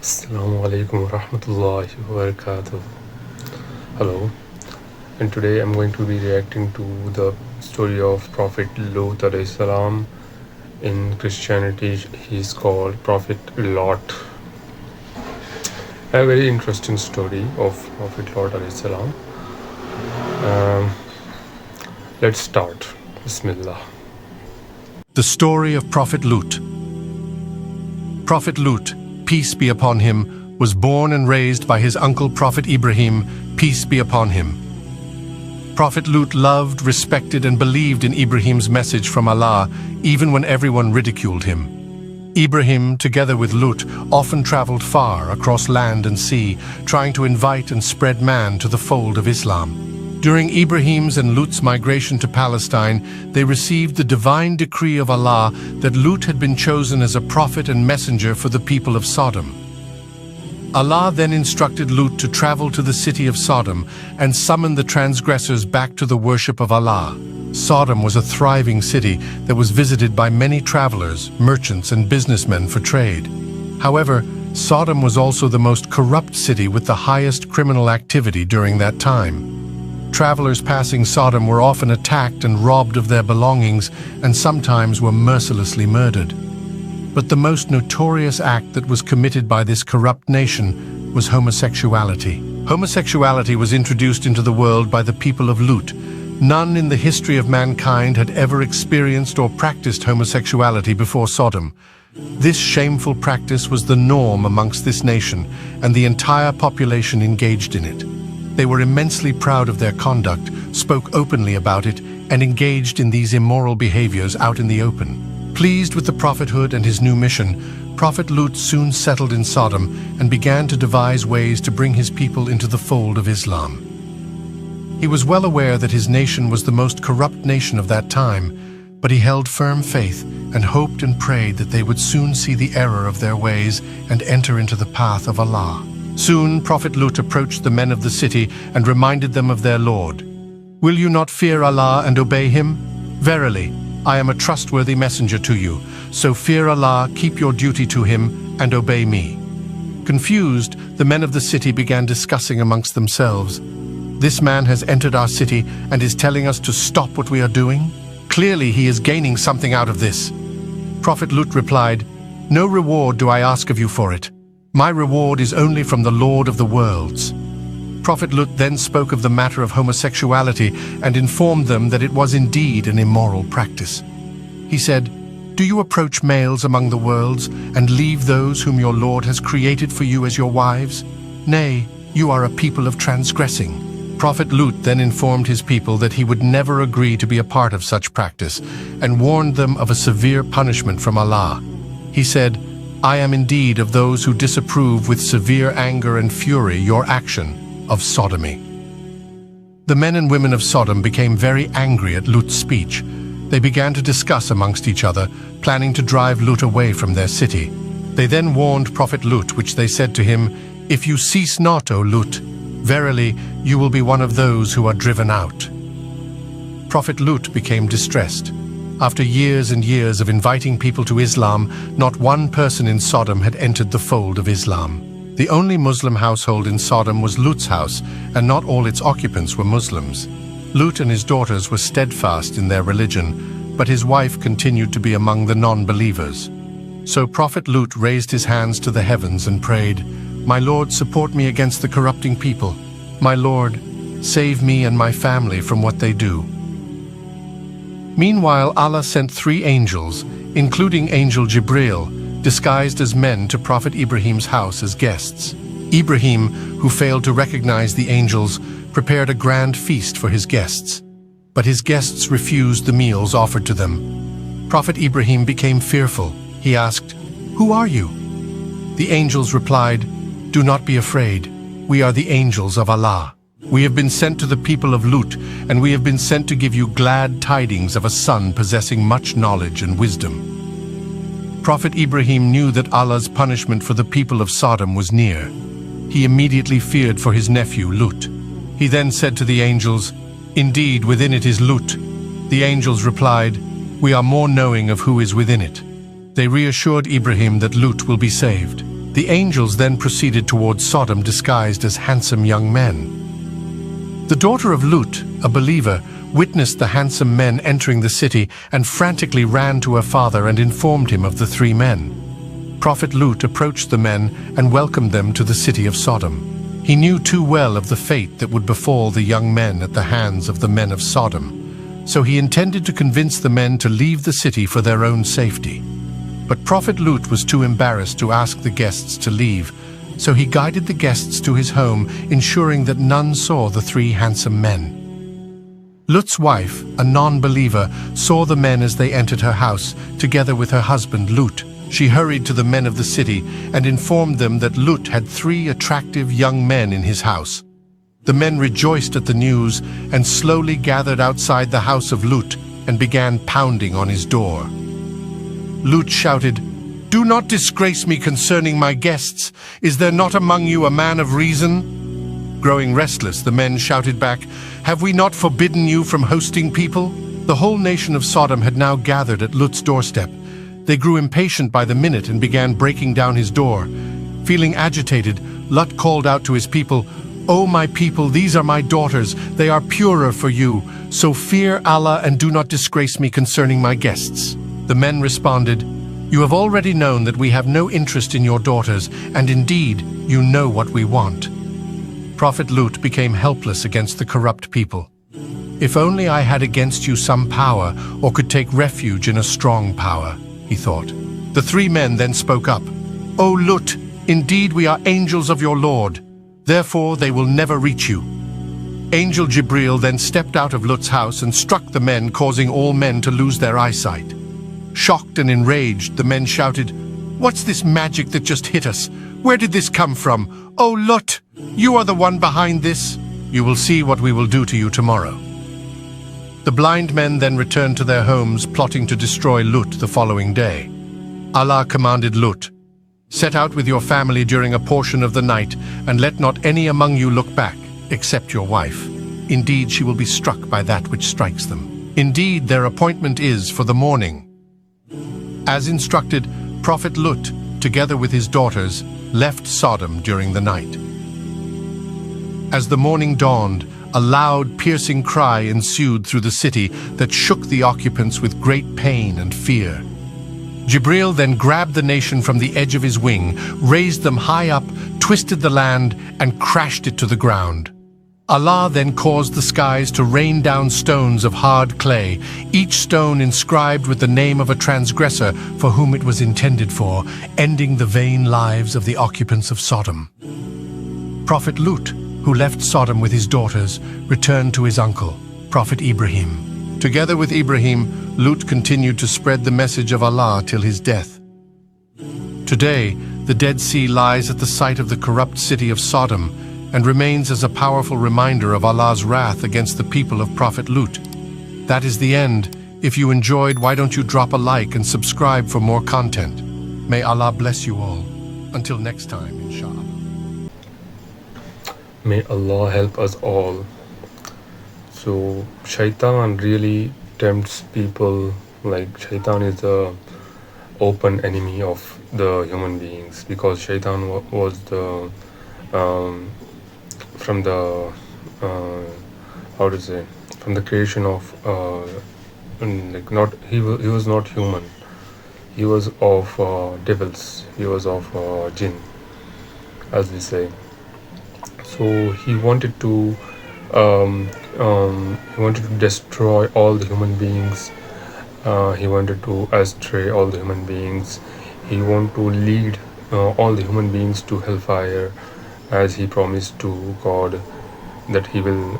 Assalamu alaikum wa rahmatullahi wa barakatuh. Hello, and today I'm going to be reacting to the story of Prophet Lut Alaihissalam. In Christianity, he is called Prophet Lot. A very interesting story of Prophet Lot Alaihissalam. Let's start. Bismillah. The story of Prophet Lut. Prophet Lut, peace be upon him, was born and raised by his uncle Prophet Ibrahim, peace be upon him. Prophet Lut loved, respected, and believed in Ibrahim's message from Allah, even when everyone ridiculed him. Ibrahim, together with Lut, often traveled far across land and sea, trying to invite and spread man to the fold of Islam. During Ibrahim's and Lut's migration to Palestine, they received the divine decree of Allah that Lut had been chosen as a prophet and messenger for the people of Sodom. Allah then instructed Lut to travel to the city of Sodom and summon the transgressors back to the worship of Allah. Sodom was a thriving city that was visited by many travelers, merchants, and businessmen for trade. However, Sodom was also the most corrupt city with the highest criminal activity during that time. Travelers passing Sodom were often attacked and robbed of their belongings, and sometimes were mercilessly murdered. But the most notorious act that was committed by this corrupt nation was homosexuality. Homosexuality was introduced into the world by the people of Lut. None in the history of mankind had ever experienced or practiced homosexuality before Sodom. This shameful practice was the norm amongst this nation, and the entire population engaged in it. They were immensely proud of their conduct, spoke openly about it, and engaged in these immoral behaviors out in the open. Pleased with the prophethood and his new mission, Prophet Lut soon settled in Sodom and began to devise ways to bring his people into the fold of Islam. He was well aware that his nation was the most corrupt nation of that time, but he held firm faith and hoped and prayed that they would soon see the error of their ways and enter into the path of Allah. Soon Prophet Lut approached the men of the city and reminded them of their Lord. "Will you not fear Allah and obey Him? Verily, I am a trustworthy messenger to you, so fear Allah, keep your duty to Him, and obey me." Confused, the men of the city began discussing amongst themselves. "This man has entered our city and is telling us to stop what we are doing? Clearly he is gaining something out of this." Prophet Lut replied, "No reward do I ask of you for it. My reward is only from the Lord of the worlds." Prophet Lut then spoke of the matter of homosexuality and informed them that it was indeed an immoral practice. He said, "Do you approach males among the worlds and leave those whom your Lord has created for you as your wives? Nay, you are a people of transgressing." Prophet Lut then informed his people that he would never agree to be a part of such practice and warned them of a severe punishment from Allah. He said, "I am indeed of those who disapprove with severe anger and fury your action of sodomy." The men and women of Sodom became very angry at Lut's speech. They began to discuss amongst each other, planning to drive Lut away from their city. They then warned Prophet Lut, which they said to him, "If you cease not, O Lut, verily you will be one of those who are driven out." Prophet Lut became distressed. After years and years of inviting people to Islam, not one person in Sodom had entered the fold of Islam. The only Muslim household in Sodom was Lut's house, and not all its occupants were Muslims. Lut and his daughters were steadfast in their religion, but his wife continued to be among the non-believers. So Prophet Lut raised his hands to the heavens and prayed, "My Lord, support me against the corrupting people. My Lord, save me and my family from what they do." Meanwhile, Allah sent 3 angels, including Angel Jibril, disguised as men to Prophet Ibrahim's house as guests. Ibrahim, who failed to recognize the angels, prepared a grand feast for his guests. But his guests refused the meals offered to them. Prophet Ibrahim became fearful. He asked, "Who are you?" The angels replied, "Do not be afraid. We are the angels of Allah. We have been sent to the people of Lut, and we have been sent to give you glad tidings of a son possessing much knowledge and wisdom." Prophet Ibrahim knew that Allah's punishment for the people of Sodom was near. He immediately feared for his nephew Lut. He then said to the angels, "Indeed, within it is Lut." The angels replied, "We are more knowing of who is within it." They reassured Ibrahim that Lut will be saved. The angels then proceeded towards Sodom disguised as handsome young men. The daughter of Lut, a believer, witnessed the handsome men entering the city and frantically ran to her father and informed him of the three men. Prophet Lut approached the men and welcomed them to the city of Sodom. He knew too well of the fate that would befall the young men at the hands of the men of Sodom, so he intended to convince the men to leave the city for their own safety. But Prophet Lut was too embarrassed to ask the guests to leave, so he guided the guests to his home, ensuring that none saw the three handsome men. Lut's wife, a non-believer, saw the men as they entered her house, together with her husband Lut. She hurried to the men of the city and informed them that Lut had three attractive young men in his house. The men rejoiced at the news and slowly gathered outside the house of Lut and began pounding on his door. Lut shouted, "Do not disgrace me concerning my guests. Is there not among you a man of reason?" Growing restless, the men shouted back, "Have we not forbidden you from hosting people?" The whole nation of Sodom had now gathered at Lut's doorstep. They grew impatient by the minute and began breaking down his door. Feeling agitated, Lut called out to his people, "O my people, these are my daughters. They are purer for you. So fear Allah and do not disgrace me concerning my guests." The men responded, "You have already known that we have no interest in your daughters, and indeed, you know what we want." Prophet Lut became helpless against the corrupt people. "If only I had against you some power, or could take refuge in a strong power," he thought. The three men then spoke up, "O Lut, indeed we are angels of your Lord. Therefore they will never reach you." Angel Jibril then stepped out of Lut's house and struck the men, causing all men to lose their eyesight. Shocked and enraged, the men shouted, "What's this magic that just hit us? Where did this come from? Oh Lut, you are the one behind this. You will see what we will do to you tomorrow." The blind men then returned to their homes, plotting to destroy Lut the following day. Allah commanded Lut, "Set out with your family during a portion of the night, and let not any among you look back, except your wife. Indeed, she will be struck by that which strikes them. Indeed, their appointment is for the morning." As instructed, Prophet Lut, together with his daughters, left Sodom during the night. As the morning dawned, a loud, piercing cry ensued through the city that shook the occupants with great pain and fear. Jibril then grabbed the nation from the edge of his wing, raised them high up, twisted the land, and crashed it to the ground. Allah then caused the skies to rain down stones of hard clay, each stone inscribed with the name of a transgressor for whom it was intended for, ending the vain lives of the occupants of Sodom. Prophet Lut, who left Sodom with his daughters, returned to his uncle, Prophet Ibrahim. Together with Ibrahim, Lut continued to spread the message of Allah till his death. Today, the Dead Sea lies at the site of the corrupt city of Sodom and remains as a powerful reminder of Allah's wrath against the people of Prophet Lut. That is the end. If you enjoyed, why don't you drop a like and subscribe for more content? May Allah bless you all. Until next time, inshallah. May Allah help us all. So Shaitan really tempts people. Like, Shaitan is the open enemy of the human beings, because Shaitan was the from the from the creation of like, not he was not human. He was of devils. He was of jinn, as we say. So he wanted to destroy all the human beings. He wanted to astray all the human beings. He wanted to lead all the human beings to hellfire, as he promised to God that he will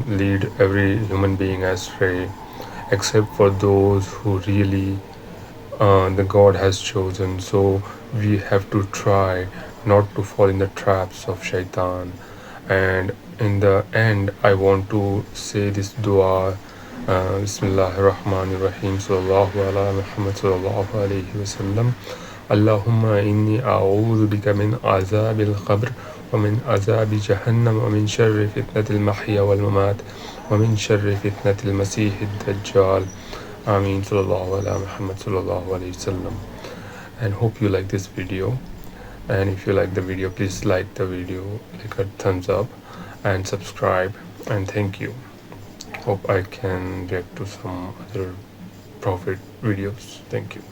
lead every human being astray, except for those who really the God has chosen. So we have to try not to fall in the traps of Shaitan. And in the end, I want to say this dua, Bismillah ar-Rahman ar-Rahim, sallallahu ala Muhammad sallallahu alayhi wa sallam. Allahumma inni a'udhu bika min azab al-qabr wa min azab jahannam wa min sharri fitnat al-mahya wal-mamat wa min sharri fitnat al-masih ad-dajjal. Ameen, sallallahu ala Muhammad sallallahu alayhi wa sallam. And hope you like this video. And if you like the video, please like the video, like a thumbs up and subscribe, and thank you. Hope I can react to some other Prophet videos. Thank you.